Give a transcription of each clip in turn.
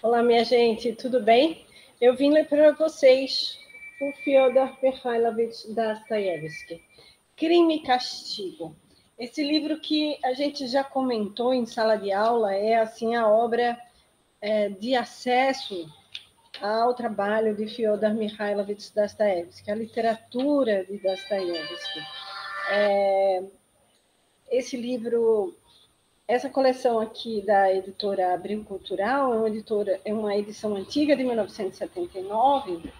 Olá, minha gente, tudo bem? Eu vim ler para vocês o Fyodor Mikhailovich Dostoiévski, Crime e Castigo. Esse livro que a gente já comentou em sala de aula é assim a obra de acesso ao trabalho de Fyodor Mikhailovich Dostoiévski, a literatura de Dostoiévski. Esse livro, essa coleção aqui da editora Abril Cultural é uma edição antiga de 1979.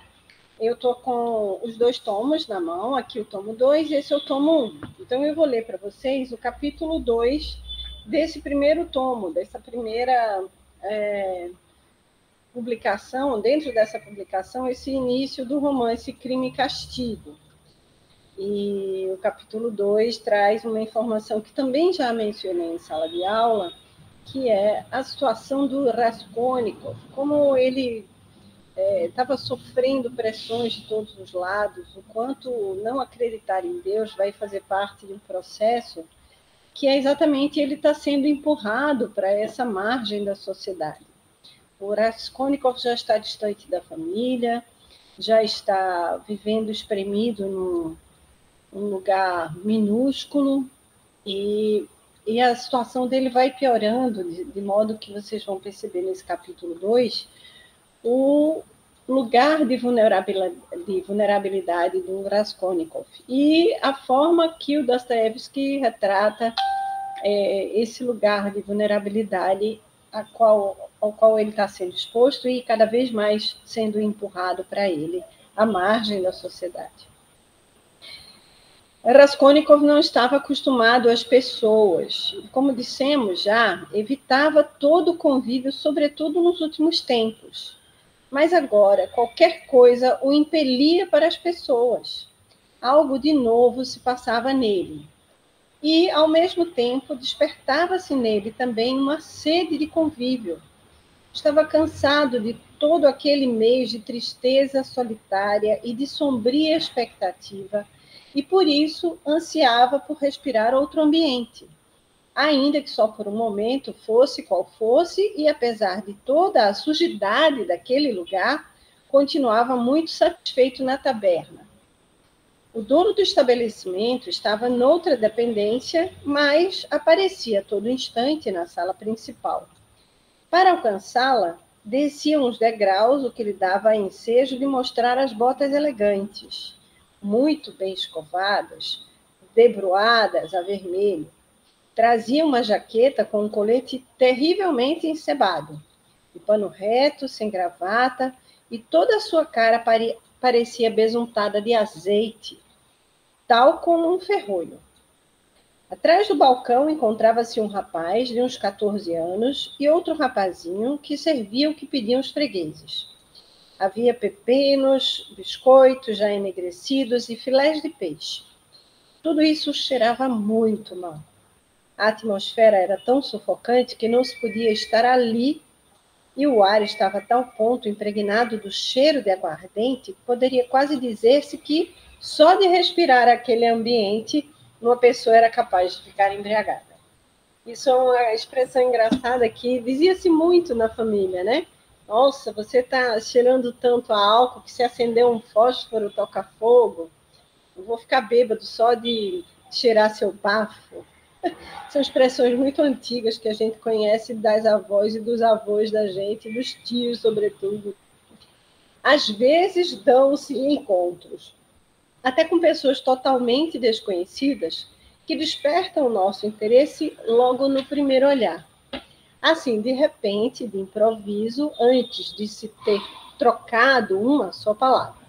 Eu estou com os 2 tomos na mão, aqui o tomo 2, esse é o tomo 1. Então, eu vou ler para vocês o capítulo 2 desse primeiro tomo, dessa primeira publicação, dentro dessa publicação, esse início do romance Crime e Castigo. E o capítulo 2 traz uma informação que também já mencionei em sala de aula, que é a situação do Raskolnikov, como ele estava sofrendo pressões de todos os lados, o quanto não acreditar em Deus vai fazer parte de um processo que é exatamente ele está sendo empurrado para essa margem da sociedade. O Raskolnikov já está distante da família, já está vivendo espremido num lugar minúsculo, e a situação dele vai piorando, de modo que vocês vão perceber nesse capítulo 2, o lugar de vulnerabilidade do Raskolnikov e a forma que o Dostoiévski retrata esse lugar de vulnerabilidade ao qual ele está sendo exposto e cada vez mais sendo empurrado para ele, à margem da sociedade. Raskolnikov não estava acostumado às pessoas. Como dissemos já, evitava todo o convívio, sobretudo nos últimos tempos. Mas agora, qualquer coisa o impelia para as pessoas. Algo de novo se passava nele. E, ao mesmo tempo, despertava-se nele também uma sede de convívio. Estava cansado de todo aquele mês de tristeza solitária e de sombria expectativa, e por isso ansiava por respirar outro ambiente, ainda que só por um momento, fosse qual fosse, e apesar de toda a sujidade daquele lugar, continuava muito satisfeito na taberna. O dono do estabelecimento estava noutra dependência, mas aparecia a todo instante na sala principal. Para alcançá-la, descia uns degraus, o que lhe dava ensejo de mostrar as botas elegantes, muito bem escovadas, debruadas a vermelho. Trazia uma jaqueta com um colete terrivelmente encebado, de pano reto, sem gravata, e toda a sua cara parecia besuntada de azeite, tal como um ferrolho. Atrás do balcão encontrava-se um rapaz de uns 14 anos e outro rapazinho que servia o que pediam os fregueses. Havia pepinos, biscoitos já enegrecidos e filés de peixe. Tudo isso cheirava muito mal. A atmosfera era tão sufocante que não se podia estar ali, e o ar estava a tal ponto impregnado do cheiro de aguardente que poderia quase dizer-se que só de respirar aquele ambiente uma pessoa era capaz de ficar embriagada. Isso é uma expressão engraçada que dizia-se muito na família, né? Nossa, você está cheirando tanto a álcool que se acender um fósforo toca fogo. Eu vou ficar bêbado só de cheirar seu bafo. São expressões muito antigas que a gente conhece das avós e dos avós da gente, dos tios, sobretudo. Às vezes dão-se encontros, até com pessoas totalmente desconhecidas, que despertam o nosso interesse logo no primeiro olhar. Assim, de repente, de improviso, antes de se ter trocado uma só palavra.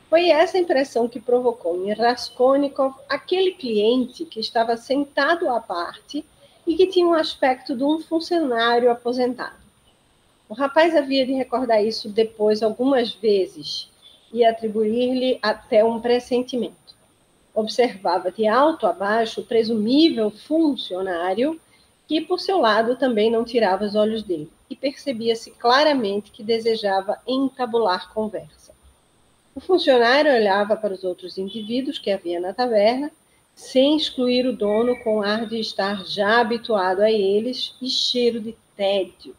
Foi essa impressão que provocou em Raskolnikov aquele cliente que estava sentado à parte e que tinha um aspecto de um funcionário aposentado. O rapaz havia de recordar isso depois algumas vezes e atribuir-lhe até um pressentimento. Observava de alto a baixo o presumível funcionário, que, por seu lado, também não tirava os olhos dele, e percebia-se claramente que desejava entabular conversa. O funcionário olhava para os outros indivíduos que havia na taverna, sem excluir o dono, com ar de estar já habituado a eles e cheiro de tédio.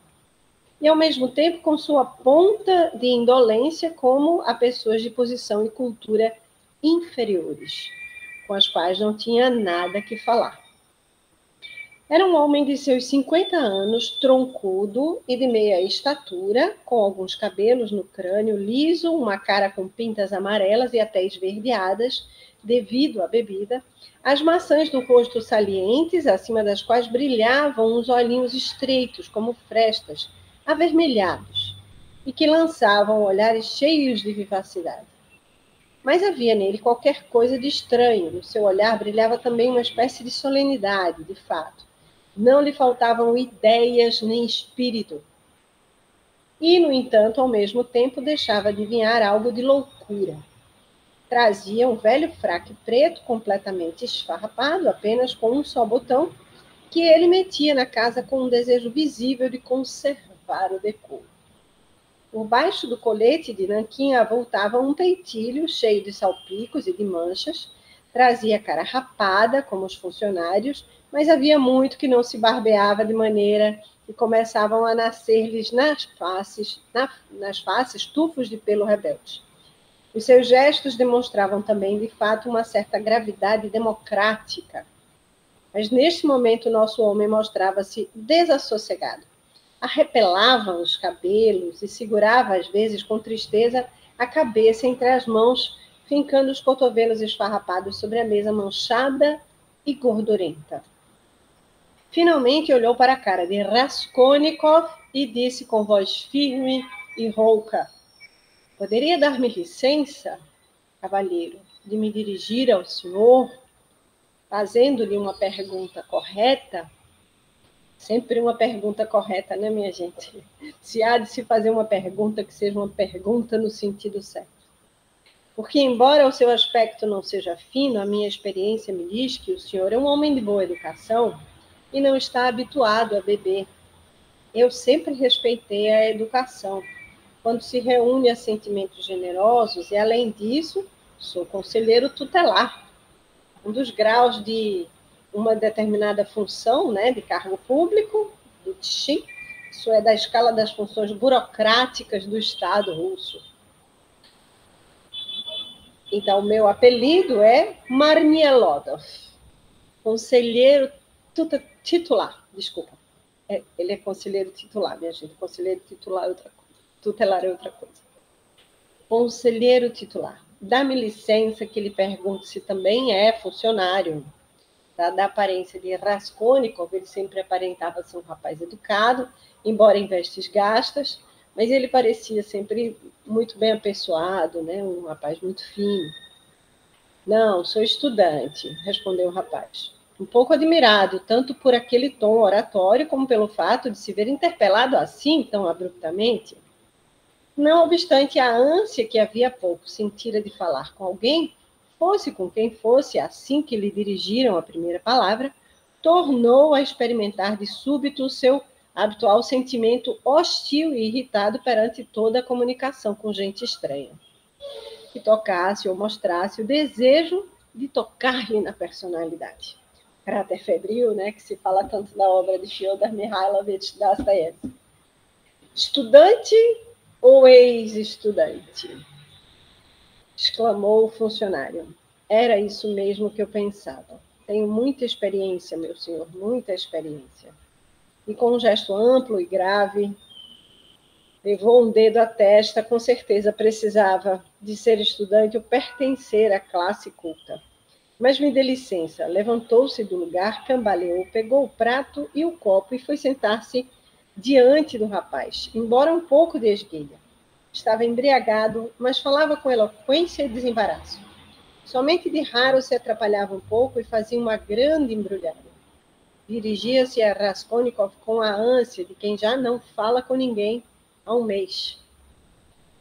e, ao mesmo tempo, com sua ponta de indolência como a pessoas de posição e cultura inferiores, com as quais não tinha nada que falar. Era um homem de seus 50 anos, troncudo e de meia estatura, com alguns cabelos no crânio liso, uma cara com pintas amarelas e até esverdeadas, devido à bebida, as maçãs do rosto salientes, acima das quais brilhavam uns olhinhos estreitos, como frestas, avermelhados, e que lançavam olhares cheios de vivacidade. Mas havia nele qualquer coisa de estranho. No seu olhar brilhava também uma espécie de solenidade, de fato. Não lhe faltavam ideias nem espírito. E, no entanto, ao mesmo tempo, deixava adivinhar algo de loucura. Trazia um velho fraque preto, completamente esfarrapado, apenas com um só botão, que ele metia na casa com um desejo visível de conservar o decoro. Por baixo do colete de nanquim avultava um peitilho cheio de salpicos e de manchas, trazia a cara rapada, como os funcionários, mas havia muito que não se barbeava, de maneira que começavam a nascer-lhes nas faces tufos de pelo rebelde. Os seus gestos demonstravam também, de fato, uma certa gravidade democrática. Mas neste momento nosso homem mostrava-se desassossegado. Arrepelava os cabelos e segurava, às vezes, com tristeza, a cabeça entre as mãos, fincando os cotovelos esfarrapados sobre a mesa manchada e gordurenta. Finalmente olhou para a cara de Raskolnikov e disse com voz firme e rouca: "Poderia dar-me licença, cavalheiro, de me dirigir ao senhor, fazendo-lhe uma pergunta correta?" Sempre uma pergunta correta, né, minha gente? Se há de se fazer uma pergunta, que seja uma pergunta no sentido certo. Porque, embora o seu aspecto não seja fino, a minha experiência me diz que o senhor é um homem de boa educação e não está habituado a beber. Eu sempre respeitei a educação, quando se reúne a sentimentos generosos, e, além disso, sou conselheiro tutelar. Um dos graus de uma determinada função, né, de cargo público, do TSHI, isso é da escala das funções burocráticas do Estado russo. Então, meu apelido é Marnielodov, conselheiro titular, desculpa. Ele é conselheiro titular, minha gente. Conselheiro titular é outra coisa. Tutelar é outra coisa. Conselheiro titular. Dá-me licença que lhe pergunte se também é funcionário. Da aparência de Raskolnikov, ele sempre aparentava ser um rapaz educado, embora em vestes gastas, mas ele parecia sempre muito bem apessoado, né? Um rapaz muito fino. "Não, sou estudante", respondeu o rapaz, um pouco admirado, tanto por aquele tom oratório, como pelo fato de se ver interpelado assim, tão abruptamente. Não obstante a ânsia que havia pouco sentira de falar com alguém, fosse com quem fosse, assim que lhe dirigiram a primeira palavra, tornou a experimentar de súbito o seu habitual sentimento hostil e irritado perante toda a comunicação com gente estranha, que tocasse ou mostrasse o desejo de tocar-lhe na personalidade. Caráter febril, né, que se fala tanto da obra de Fyodor Mikhailovich Dostoiévski. "Estudante ou ex-estudante?" exclamou o funcionário. "Era isso mesmo que eu pensava. Tenho muita experiência, meu senhor, muita experiência." E com um gesto amplo e grave, levou um dedo à testa, com certeza precisava de ser estudante ou pertencer à classe culta. "Mas me dê licença." Levantou-se do lugar, cambaleou, pegou o prato e o copo e foi sentar-se diante do rapaz, embora um pouco de esguelha. Estava embriagado, mas falava com eloquência e desembaraço. Somente de raro se atrapalhava um pouco e fazia uma grande embrulhada. Dirigia-se a Raskolnikov com a ânsia de quem já não fala com ninguém há um mês.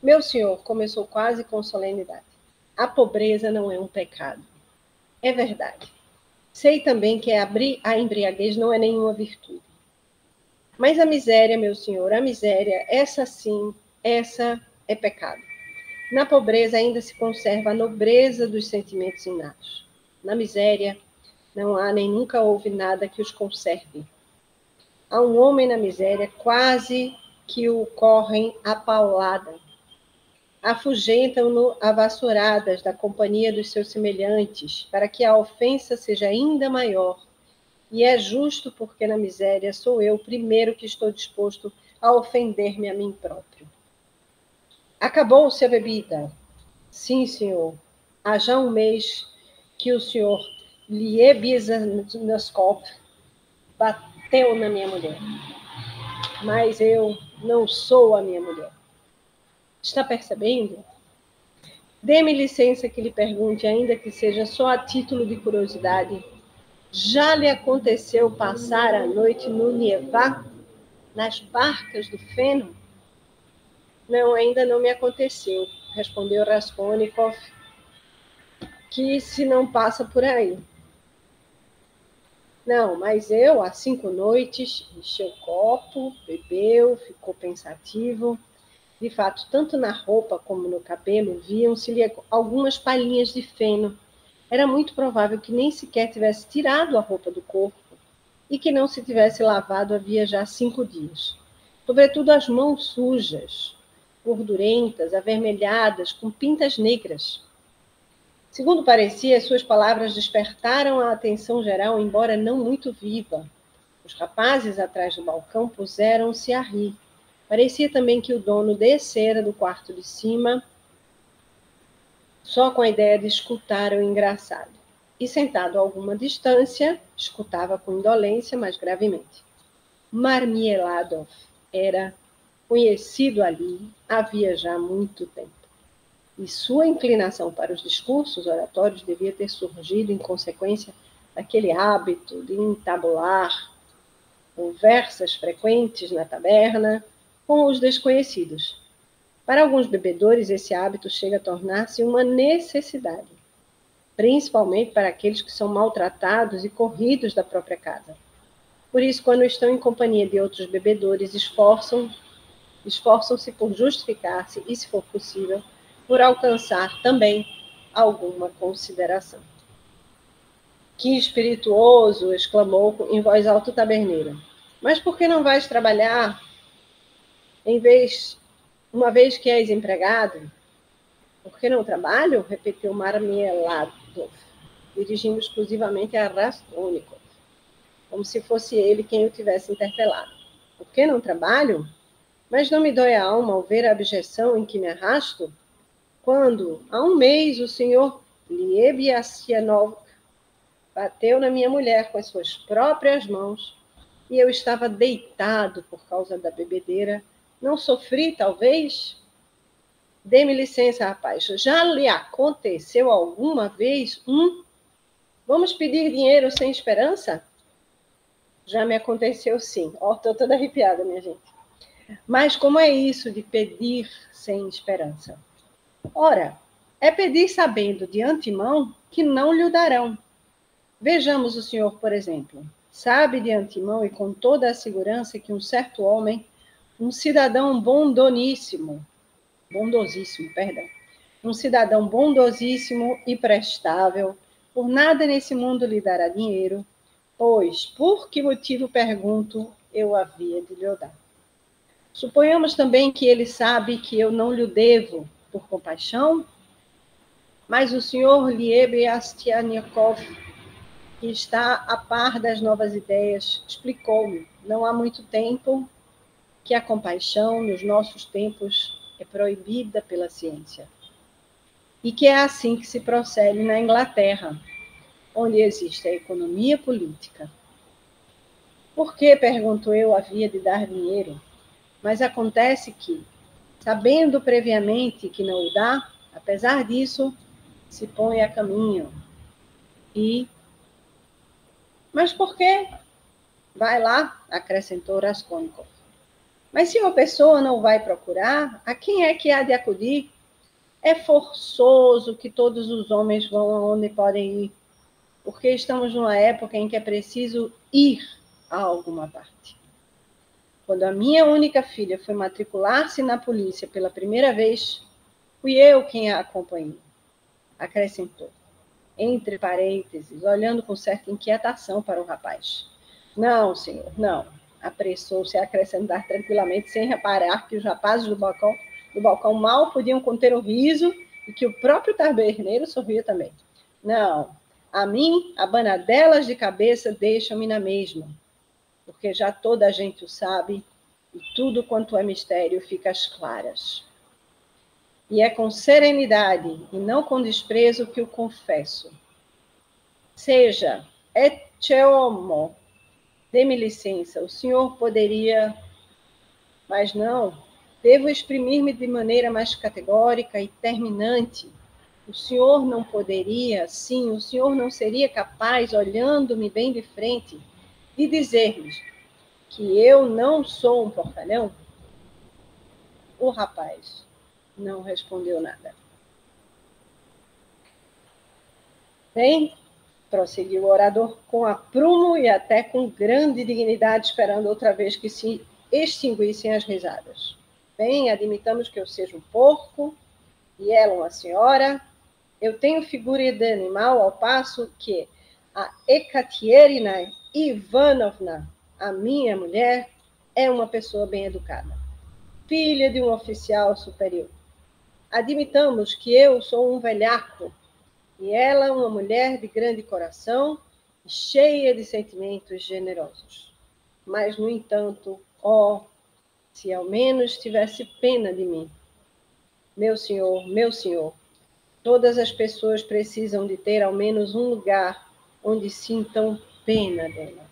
"Meu senhor", começou quase com solenidade, "a pobreza não é um pecado. É verdade. Sei também que a embriaguez não é nenhuma virtude. Mas a miséria, meu senhor, a miséria, essa sim, essa é pecado. Na pobreza ainda se conserva a nobreza dos sentimentos inatos. Na miséria não há nem nunca houve nada que os conserve. Há um homem na miséria quase que o correm a paulada. Afugentam-no a vassouradas da companhia dos seus semelhantes, para que a ofensa seja ainda maior. E é justo, porque na miséria sou eu o primeiro que estou disposto a ofender-me a mim próprio. Acabou-se a bebida? Sim, senhor. Há já um mês que o senhor Liebizanovskov bateu na minha mulher. Mas eu não sou a minha mulher. Está percebendo? Dê-me licença que lhe pergunte, ainda que seja só a título de curiosidade. Já lhe aconteceu passar a noite no Nievá, nas barcas do Feno? Não, ainda não me aconteceu, respondeu Raskolnikov, que se não passa por aí. Não, mas eu, há 5 noites, encheu o copo, bebeu, ficou pensativo. De fato, tanto na roupa como no cabelo, viam-se-lhe algumas palhinhas de feno. Era muito provável que nem sequer tivesse tirado a roupa do corpo e que não se tivesse lavado havia já 5 dias. Sobretudo as mãos sujas, gordurentas, avermelhadas, com pintas negras. Segundo parecia, suas palavras despertaram a atenção geral, embora não muito viva. Os rapazes atrás do balcão puseram-se a rir. Parecia também que o dono descera do quarto de cima, só com a ideia de escutar o engraçado. E, sentado a alguma distância, escutava com indolência, mas gravemente. Marmeladov era conhecido ali havia já muito tempo. E sua inclinação para os discursos oratórios devia ter surgido em consequência daquele hábito de entabular conversas frequentes na taberna com os desconhecidos. Para alguns bebedores, esse hábito chega a tornar-se uma necessidade, principalmente para aqueles que são maltratados e corridos da própria casa. Por isso, quando estão em companhia de outros bebedores, esforçam-se por justificar-se e, se for possível, por alcançar também alguma consideração. Que espirituoso! Exclamou em voz alta o taberneiro. Mas por que não vais trabalhar uma vez que és empregado? Por que não trabalho? Repetiu Marmeladov, dirigindo exclusivamente a Raskolnikov, como se fosse ele quem o tivesse interpelado. Por que não trabalho? Mas não me dói a alma ao ver a abjeção em que me arrasto? Quando, há um mês, o senhor Liebiastianov bateu na minha mulher com as suas próprias mãos e eu estava deitado por causa da bebedeira, não sofri, talvez? Dê-me licença, rapaz. Já lhe aconteceu alguma vez Vamos pedir dinheiro sem esperança? Já me aconteceu, sim. Estou toda arrepiada, minha gente. Mas como é isso de pedir sem esperança? Ora, é pedir sabendo de antemão que não lhe darão. Vejamos o senhor, por exemplo. Sabe de antemão e com toda a segurança que um certo homem, um cidadão bondosíssimo, um cidadão bondosíssimo e prestável, por nada nesse mundo lhe dará dinheiro, pois, por que motivo, pergunto, eu havia de lhe dar? Suponhamos também que ele sabe que eu não lhe devo por compaixão, mas o senhor Liebiastiannikov, que está a par das novas ideias, explicou-me, não há muito tempo, que a compaixão, nos nossos tempos, é proibida pela ciência. E que é assim que se procede na Inglaterra, onde existe a economia política. Por que, pergunto eu, havia de dar dinheiro? Mas acontece que, sabendo previamente que não o dá, apesar disso, se põe a caminho. Mas por quê? Vai lá, acrescentou Raskolnikov. Mas se uma pessoa não vai procurar, a quem é que há de acudir? É forçoso que todos os homens vão aonde podem ir, porque estamos numa época em que é preciso ir a alguma parte. Quando a minha única filha foi matricular-se na polícia pela primeira vez, fui eu quem a acompanhei, acrescentou, entre parênteses, olhando com certa inquietação para o rapaz. Não, senhor, não. apressou-se a acrescentar tranquilamente, sem reparar que os rapazes do balcão mal podiam conter o riso e que o próprio taberneiro sorria também. Não, a mim, abanadelas de cabeça deixam-me na mesma, porque já toda a gente o sabe e tudo quanto é mistério fica às claras. E é com serenidade e não com desprezo que o confesso. Seja, ecce homo, dê-me licença, o senhor poderia, mas não, devo exprimir-me de maneira mais categórica e terminante. O senhor não poderia, sim, o senhor não seria capaz, olhando-me bem de frente, de dizer-me que eu não sou um porcalhão? O rapaz não respondeu nada. Bem, prosseguiu o orador com aprumo e até com grande dignidade, esperando outra vez que se extinguissem as risadas. Bem, admitamos que eu seja um porco e ela uma senhora. Eu tenho figura de animal, ao passo que a Ekaterina Ivanovna, a minha mulher, é uma pessoa bem educada, filha de um oficial superior. Admitamos que eu sou um velhaco e ela uma mulher de grande coração e cheia de sentimentos generosos. Mas, no entanto, se ao menos tivesse pena de mim. Meu senhor, todas as pessoas precisam de ter ao menos um lugar onde sintam pena dela.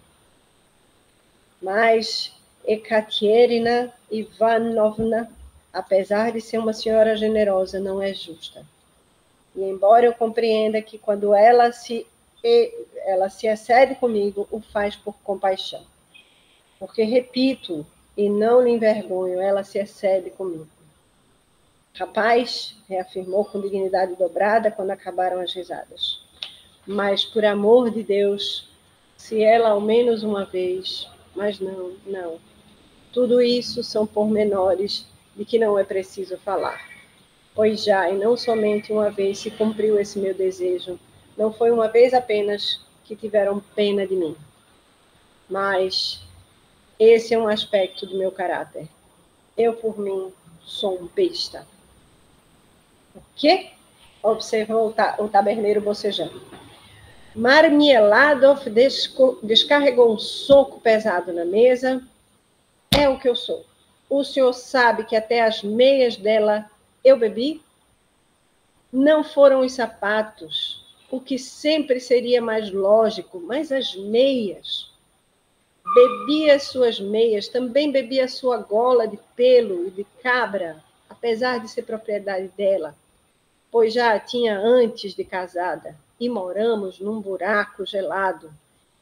Mas Ekaterina Ivanovna, apesar de ser uma senhora generosa, não é justa. E embora eu compreenda que quando ela se excede comigo, o faz por compaixão. Porque, repito, e não lhe envergonho, ela se excede comigo. Rapaz, reafirmou com dignidade dobrada quando acabaram as risadas. Mas, por amor de Deus, se ela ao menos uma vez... Mas não. Tudo isso são pormenores de que não é preciso falar. Pois já, e não somente uma vez se cumpriu esse meu desejo, não foi uma vez apenas que tiveram pena de mim. Mas esse é um aspecto do meu caráter. Eu, por mim, sou um besta. O quê? Observou o taberneiro bocejando. Marmieladov descarregou um soco pesado na mesa. É o que eu sou. O senhor sabe que até as meias dela eu bebi? Não foram os sapatos, o que sempre seria mais lógico, mas as meias. Bebi as suas meias, também bebi a sua gola de pelo e de cabra, apesar de ser propriedade dela, pois já a tinha antes de casada, e moramos num buraco gelado.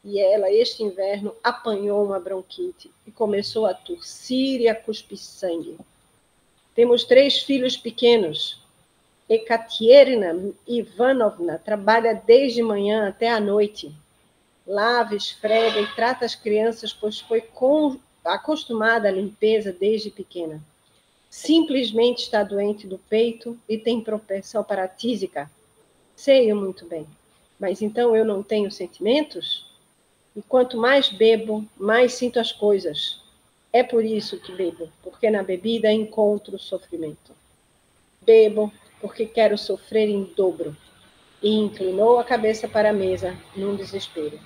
E ela, este inverno, apanhou uma bronquite e começou a tossir e a cuspir sangue. Temos 3 filhos pequenos. Ekaterina Ivanovna trabalha desde manhã até a noite. Lava, esfrega e trata as crianças, pois foi acostumada à limpeza desde pequena. Simplesmente está doente do peito e tem propensão para a tísica. Sei-o muito bem. Mas então eu não tenho sentimentos? E quanto mais bebo, mais sinto as coisas. É por isso que bebo, porque na bebida encontro sofrimento. Bebo porque quero sofrer em dobro. E inclinou a cabeça para a mesa, num desespero.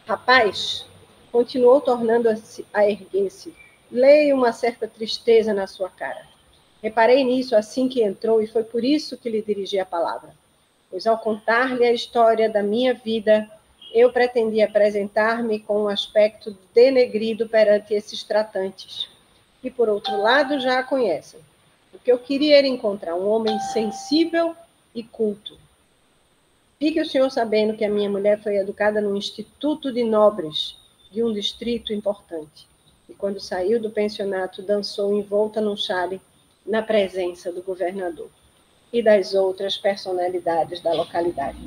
Rapaz, continuou tornando-se a erguer-se. Leio uma certa tristeza na sua cara. Reparei nisso assim que entrou e foi por isso que lhe dirigi a palavra. Pois ao contar-lhe a história da minha vida, eu pretendia apresentar-me com um aspecto denegrido perante esses tratantes, que por outro lado já a conhecem. O que eu queria era encontrar um homem sensível e culto. Fique o senhor sabendo que a minha mulher foi educada no Instituto de Nobres de um distrito importante. E quando saiu do pensionato, dançou envolta num chale na presença do governador e das outras personalidades da localidade.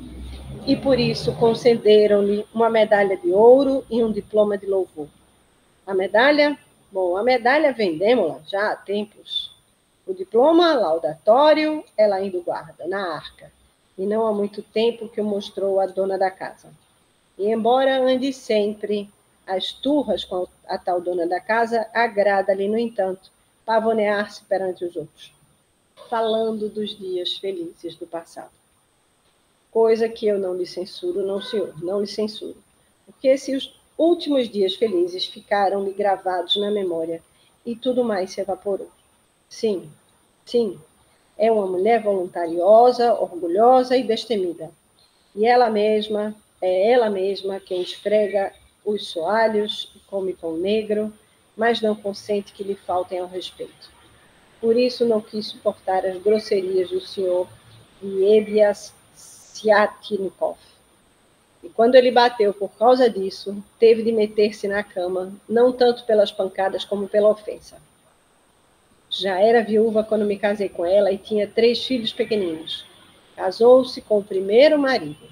E por isso concederam-lhe uma medalha de ouro e um diploma de louvor. A medalha? Bom, a medalha vendemos-la já há tempos. O diploma laudatório ela ainda guarda na arca, e não há muito tempo que o mostrou a dona da casa. E embora ande sempre As turras com a tal dona da casa agrada-lhe, no entanto, pavonear-se perante os outros, falando dos dias felizes do passado. Coisa que eu não lhe censuro, não, senhor, não lhe censuro. Porque se os últimos dias felizes ficaram-lhe gravados na memória e tudo mais se evaporou. Sim, sim, é uma mulher voluntariosa, orgulhosa e destemida. E é ela mesma quem esfrega os soalhos e come pão negro, mas não consente que lhe faltem ao respeito. Por isso não quis suportar as grosserias do senhor Liebias Siatnikov. E quando ele bateu por causa disso, teve de meter-se na cama, não tanto pelas pancadas como pela ofensa. Já era viúva quando me casei com ela e tinha 3 filhos pequeninos. Casou-se com o primeiro marido,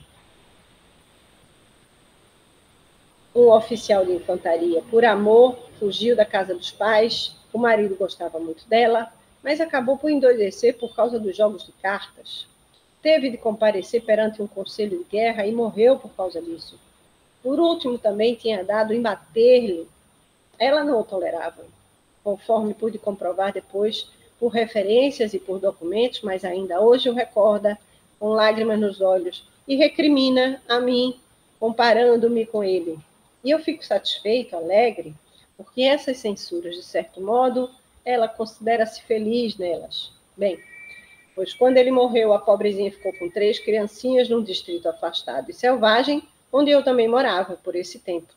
um oficial de infantaria. Por amor, fugiu da casa dos pais. O marido gostava muito dela, mas acabou por endoidecer por causa dos jogos de cartas. Teve de comparecer perante um conselho de guerra e morreu por causa disso. Por último, também tinha dado em bater-lhe. Ela não o tolerava, conforme pude comprovar depois, por referências e por documentos, mas ainda hoje o recorda, com lágrimas nos olhos, e recrimina a mim, comparando-me com ele. E eu fico satisfeito, alegre, porque essas censuras, de certo modo, ela considera-se feliz nelas. Bem, pois quando ele morreu, a pobrezinha ficou com 3 criancinhas num distrito afastado e selvagem, onde eu também morava por esse tempo.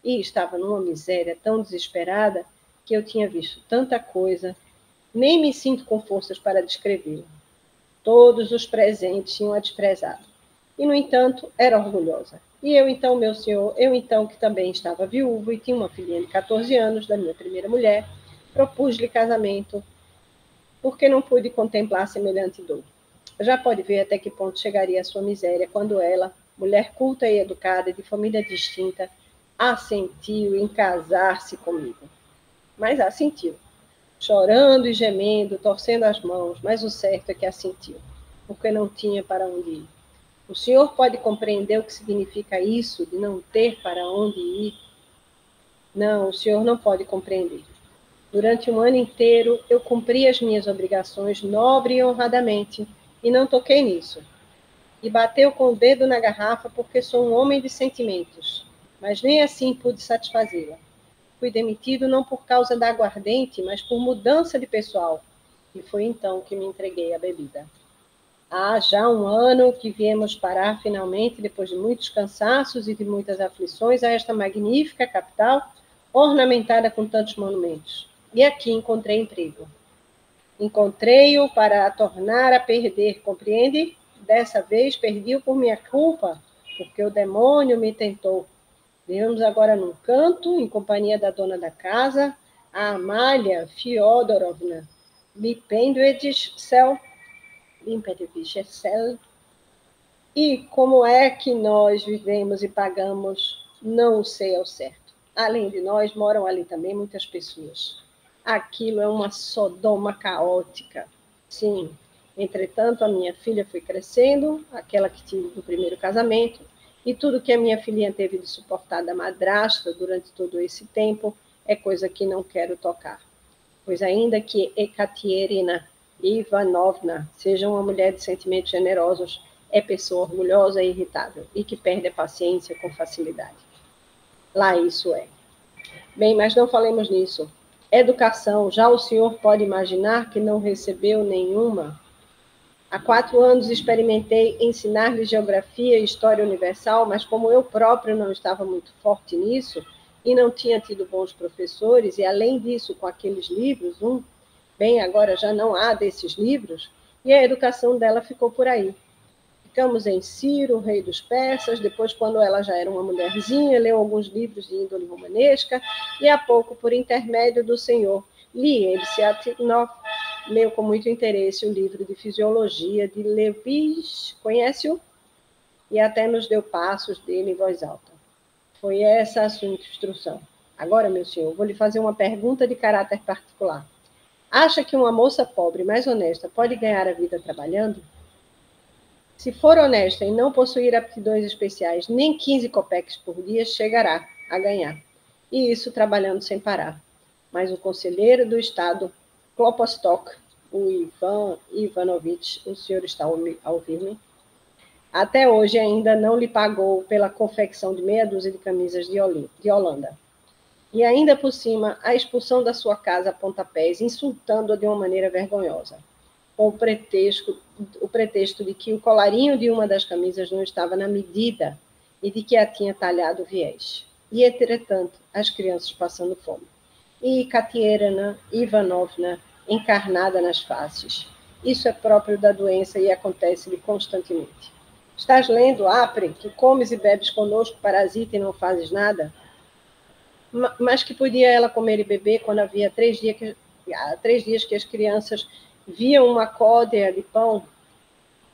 E estava numa miséria tão desesperada que eu tinha visto tanta coisa, nem me sinto com forças para descrevê-la. Todos os presentes tinham a desprezado. E, no entanto, era orgulhosa. E eu então, meu senhor, eu então, que também estava viúvo e tinha uma filhinha de 14 anos, da minha primeira mulher, propus-lhe casamento, porque não pude contemplar semelhante dor. Já pode ver até que ponto chegaria a sua miséria quando ela, mulher culta e educada e de família distinta, assentiu em casar-se comigo. Mas assentiu, chorando e gemendo, torcendo as mãos, mas o certo é que assentiu, porque não tinha para onde ir. O senhor pode compreender o que significa isso, de não ter para onde ir? Não, o senhor não pode compreender. Durante um ano inteiro, eu cumpri as minhas obrigações nobre e honradamente, e não toquei nisso. E bateu com o dedo na garrafa porque sou um homem de sentimentos, mas nem assim pude satisfazê-la. Fui demitido não por causa da aguardente, mas por mudança de pessoal, e foi então que me entreguei à bebida. Há já um ano que viemos parar finalmente, depois de muitos cansaços e de muitas aflições, a esta magnífica capital, ornamentada com tantos monumentos. E aqui encontrei emprego. Encontrei-o para a tornar a perder, compreende? Dessa vez perdi-o por minha culpa, porque o demônio me tentou. Vivemos agora num canto, em companhia da dona da casa, a Amália Fiodorovna Lipendevich E como é que nós vivemos e pagamos, não o sei ao certo. Além de nós, moram ali também muitas pessoas. Aquilo é uma sodoma caótica. Sim, entretanto, a minha filha foi crescendo, aquela que tive do primeiro casamento, e tudo que a minha filhinha teve de suportar da madrasta durante todo esse tempo é coisa que não quero tocar. Pois ainda que Ekaterina Ivanovna seja uma mulher de sentimentos generosos, é pessoa orgulhosa e irritável, e que perde a paciência com facilidade. Lá isso é. Bem, mas não falemos nisso. Educação, já o senhor pode imaginar que não recebeu nenhuma? Há 4 anos experimentei ensinar-lhe geografia e história universal, mas como eu próprio não estava muito forte nisso, e não tinha tido bons professores, e além disso, com aqueles livros, bem, agora já não há desses livros, e a educação dela ficou por aí. Ficamos em Ciro, rei dos persas, depois, quando ela já era uma mulherzinha, leu alguns livros de índole romanesca, e há pouco, por intermédio do senhor Liebias-Siatnikov, leu com muito interesse o livro de fisiologia de Levis, conhece-o? E até nos deu passos dele em voz alta. Foi essa a sua instrução. Agora, meu senhor, vou lhe fazer uma pergunta de caráter particular. Acha que uma moça pobre, mas honesta, pode ganhar a vida trabalhando? Se for honesta e não possuir aptidões especiais, nem 15 copeques por dia chegará a ganhar. e isso trabalhando sem parar. Mas o conselheiro do Estado, Klopstock, o Ivan Ivanovich, o senhor está a ouvir-me? Até hoje ainda não lhe pagou pela confecção de meia dúzia de camisas de Holanda. E ainda por cima, a expulsão da sua casa a pontapés, insultando-a de uma maneira vergonhosa, com o pretexto de que o colarinho de uma das camisas não estava na medida e de que a tinha talhado o viés. E, entretanto, as crianças passando fome. E Katerina Ivanovna encarnada nas faces. Isso é próprio da doença e acontece-lhe constantemente. Estás lendo, Apre, que comes e bebes conosco, parasita e não fazes nada? Mas que podia ela comer e beber quando havia 3 dias que as crianças viam uma códea de pão?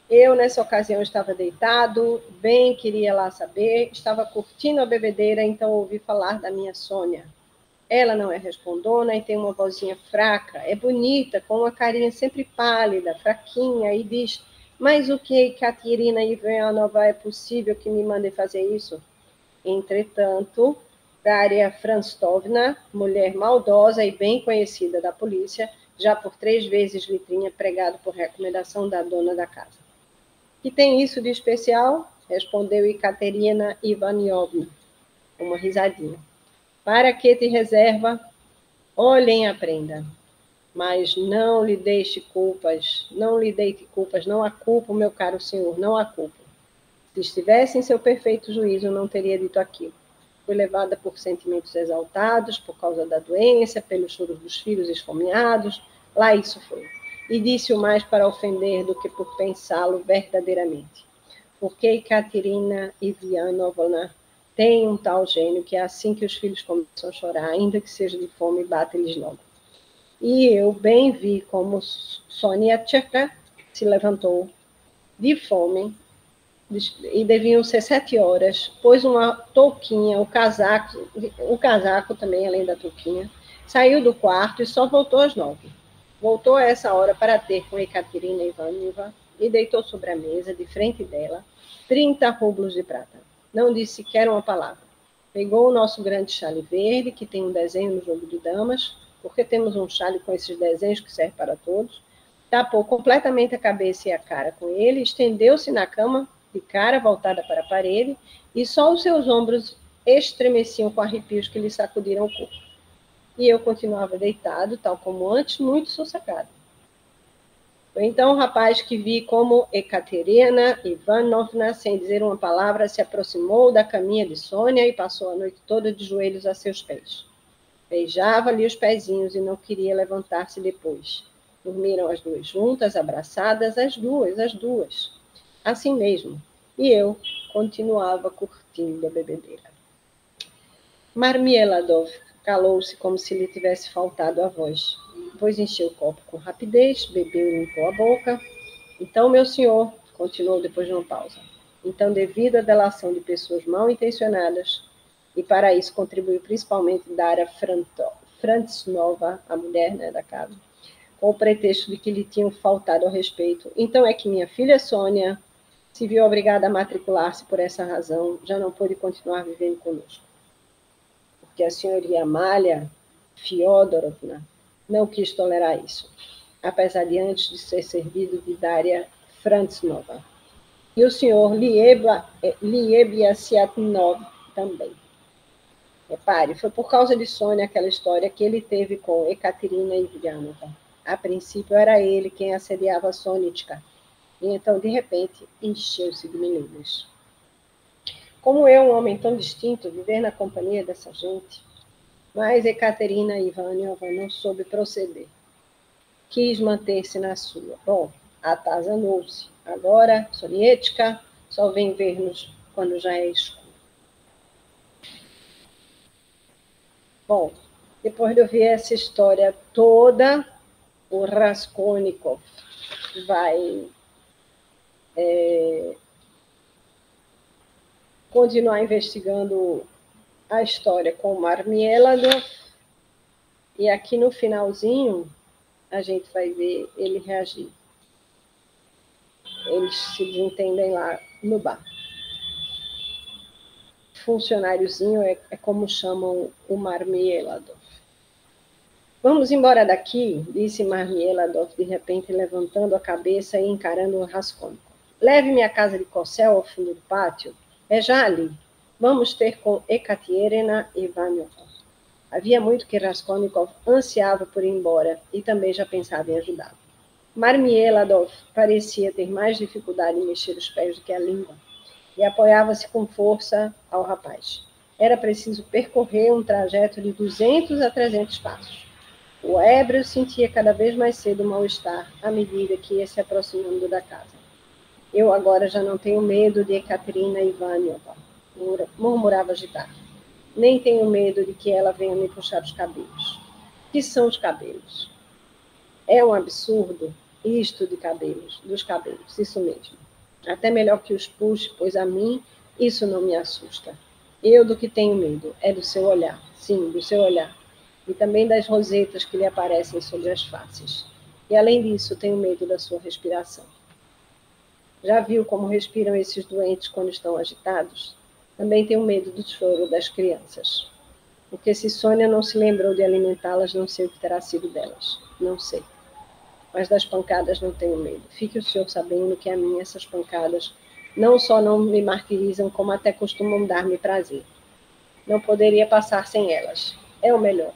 Eu, nessa ocasião, estava deitado, bem queria lá saber, estava curtindo a bebedeira, então ouvi falar da minha Sônia. Ela não é respondona e tem uma vozinha fraca, é bonita, com uma carinha sempre pálida, fraquinha, e diz: mas o que, Katerina Ivanova, é possível que me mande fazer isso? Entretanto, Daria Franstovna, mulher maldosa e bem conhecida da polícia, já por 3 vezes lhe tinha pregado por recomendação da dona da casa. Que tem isso de especial? Respondeu Ekaterina Ivanovna, uma risadinha. Para que te reserva? Olhem e aprenda. Mas não lhe deixe culpas, não lhe deite culpas, não há culpa, meu caro senhor, não há culpa. Se estivesse em seu perfeito juízo, não teria dito aquilo. Foi levada por sentimentos exaltados, por causa da doença, pelos choros dos filhos esfomeados, lá isso foi. E disse-o mais para ofender do que por pensá-lo verdadeiramente. Porque Ekaterina Ivanovna tem um tal gênio que é assim que os filhos começam a chorar, ainda que seja de fome, bate-lhes logo. E eu bem vi como Soniatka se levantou de fome, e deviam ser 7 horas, pôs uma touquinha, o casaco também, além da touquinha, saiu do quarto e só voltou às 9. Voltou a essa hora para ter com Ekaterina Ivanova e deitou sobre a mesa, de frente dela, 30 rublos de prata. Não disse sequer uma palavra. Pegou o nosso grande chale verde, que tem um desenho no jogo de damas, porque temos um chale com esses desenhos que serve para todos, tapou completamente a cabeça e a cara com ele, estendeu-se na cama, de cara voltada para a parede, e só os seus ombros estremeciam com arrepios que lhe sacudiram o corpo. E eu continuava deitado, tal como antes, muito sossegado. Foi então o rapaz que vi como Ekaterina Ivanovna, sem dizer uma palavra, se aproximou da caminha de Sônia e passou a noite toda de joelhos a seus pés. Beijava-lhe os pezinhos e não queria levantar-se depois. Dormiram as duas juntas, abraçadas, as duas. Assim mesmo. E eu continuava curtindo a bebedeira. Marmieladov calou-se como se lhe tivesse faltado a voz. Depois encheu o copo com rapidez, bebeu e limpou a boca. Então, meu senhor, continuou depois de uma pausa. Então, devido à delação de pessoas mal intencionadas, e para isso contribuiu principalmente Daria Frantsnova, a mulher, né, da casa, com o pretexto de que lhe tinham faltado ao respeito. Então é que minha filha Sônia se viu obrigada a matricular-se por essa razão, já não pôde continuar vivendo conosco. Porque a senhoria Amália Fyodorovna não quis tolerar isso, apesar de antes de ser servido de Daria Frantsnova. E o senhor Liebiasiatnov também. Repare, foi por causa de Sônia aquela história que ele teve com Ekaterina Ivanova. A princípio era ele quem assediava Sonichka. E então, de repente, encheu-se de melindres. Como eu, um homem tão distinto, viver na companhia dessa gente? Mas Ekaterina Ivanova não soube proceder. Quis manter-se na sua. Bom, atazanou-se. Agora, Soniechka só vem ver-nos quando já é escuro. Bom, depois de ouvir essa história toda, o Raskolnikov vai continuar investigando a história com Marmieladov, e aqui no finalzinho a gente vai ver ele reagir. Eles se desentendem lá no bar. funcionáriozinho, é como chamam o Marmieladov. Vamos embora daqui, disse Marmieladov, de repente levantando a cabeça e encarando o Raskolnikov. Leve-me à casa de Kossel ao fundo do pátio. É já ali. Vamos ter com Ekaterina Ivanovna. Havia muito que Raskolnikov ansiava por ir embora e também já pensava em ajudá-lo. Marmieladov parecia ter mais dificuldade em mexer os pés do que a língua e apoiava-se com força ao rapaz. Era preciso percorrer um trajeto de 200 a 300 passos. O ébrio sentia cada vez mais cedo o mal-estar à medida que ia se aproximando da casa. Eu agora já não tenho medo de Ekaterina Ivanovna, murmurava agitado. Nem tenho medo de que ela venha me puxar os cabelos. Que são os cabelos? É um absurdo isto de cabelos, dos cabelos, isso mesmo. Até melhor que os puxe, pois a mim isso não me assusta. Eu do que tenho medo é do seu olhar, sim, do seu olhar. E também das rosetas que lhe aparecem sobre as faces. E além disso, tenho medo da sua respiração. Já viu como respiram esses doentes quando estão agitados? Também tenho medo do choro das crianças. Porque se Sônia não se lembrou de alimentá-las, não sei o que terá sido delas. Não sei. Mas das pancadas não tenho medo. Fique o senhor sabendo que a mim essas pancadas não só não me martirizam, como até costumam dar-me prazer. Não poderia passar sem elas. É o melhor.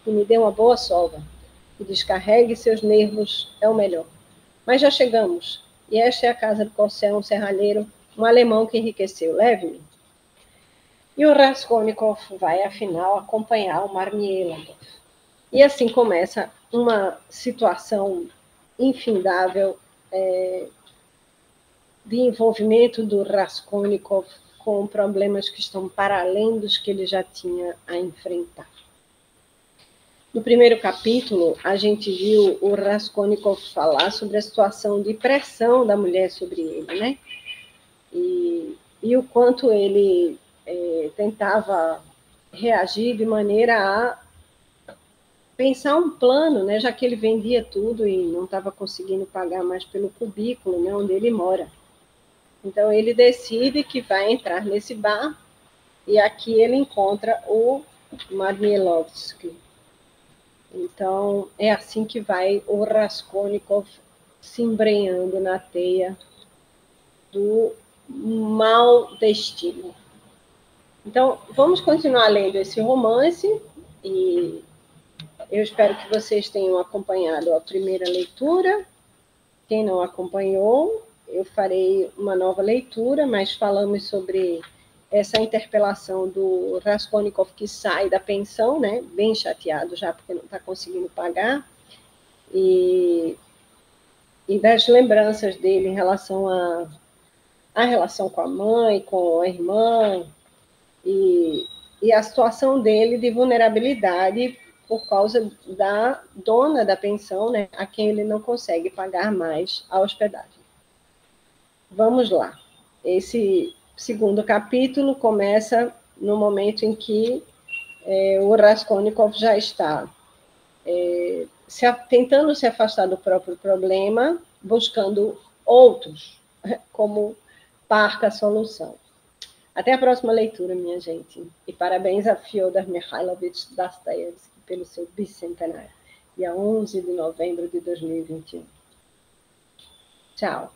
Que me dê uma boa sova, que descarregue seus nervos, é o melhor. Mas já chegamos, e esta é a casa do Kossel, um serralheiro, um alemão que enriqueceu. Leve-me. E o Raskolnikov vai, afinal, acompanhar o Marmieladov. E assim começa uma situação infindável de envolvimento do Raskolnikov com problemas que estão para além dos que ele já tinha a enfrentar. No primeiro capítulo, a gente viu o Raskolnikov falar sobre a situação de pressão da mulher sobre ele, né? E o quanto ele tentava reagir de maneira a pensar um plano, né? Já que ele vendia tudo e não estava conseguindo pagar mais pelo cubículo, né, onde ele mora. Então, ele decide que vai entrar nesse bar e aqui ele encontra o Marmielovsky. Então, é assim que vai o Raskolnikov se embrenhando na teia do mau destino. Então, vamos continuar lendo esse romance e eu espero que vocês tenham acompanhado a primeira leitura. Quem não acompanhou, eu farei uma nova leitura, mas falamos sobre essa interpelação do Raskolnikov que sai da pensão, né, bem chateado já porque não está conseguindo pagar, e das lembranças dele em relação à relação com a mãe, com a irmã, e a situação dele de vulnerabilidade por causa da dona da pensão, né, a quem ele não consegue pagar mais a hospedagem. Vamos lá. Esse segundo capítulo começa no momento em que o Raskolnikov já está tentando se afastar do próprio problema, buscando outros como parca solução. Até a próxima leitura, minha gente. E parabéns a Fyodor Mikhailovich Dostoiévski pelo seu bicentenário, dia 11 de novembro de 2021. Tchau.